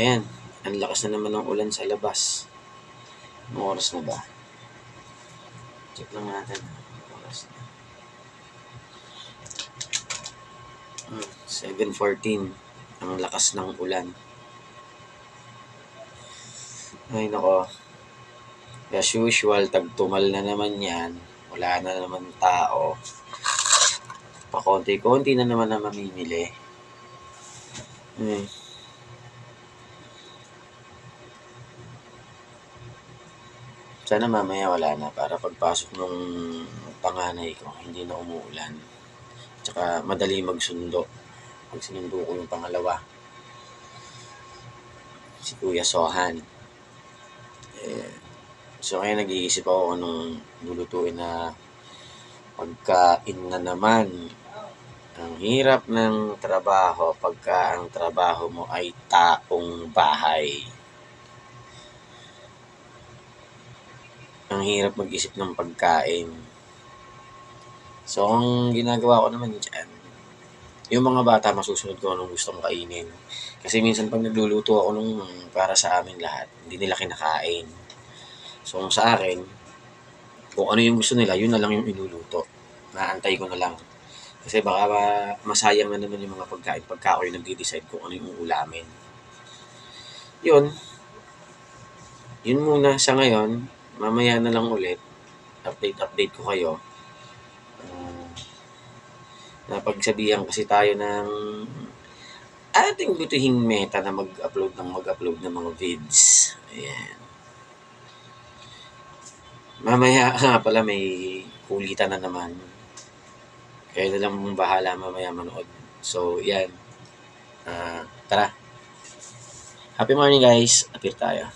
Ayan, ang lakas na naman ng ulan sa labas. Anong oras na ba? Check lang natin. Anong oras na? 7:14. Ang lakas ng ulan. Ay nako. As usual, tagtumal na naman yan. Wala na naman tao. Pakonti-konti na naman na mamimili. Sana mamaya wala na para pagpasok nung panganay ko, hindi na umuulan. Tsaka madali magsundo. Pag sinundo ko yung pangalawa, si Kuya Sohan. So kaya nag-iisip ako anong lulutuin na pagkain na naman. Ang hirap ng trabaho pagka ang trabaho mo ay taong bahay. Ang hirap mag-isip ng pagkain. So, ang ginagawa ko naman dyan, yung mga bata masusunod ko anong gustong kainin. Kasi minsan pag nagluluto ako nung para sa amin lahat, hindi nila kinakain. So, sa akin, kung ano yung gusto nila, yun na lang yung iluluto. Naantay ko na lang. Kasi baka masayang na naman yung mga pagkain pagka ako yung nagde-decide kung ano yung ulamin. Yun muna sa ngayon. Mamaya na lang ulit. Update ko kayo. Napagsabihan kasi tayo ng ating butihing meta na mag-upload ng mga vids. Ayan. Mamaya pala may kulitan na naman. Kaya na lang bahala mamaya manood. So, yan. Tara. Happy morning guys. Appear tayo.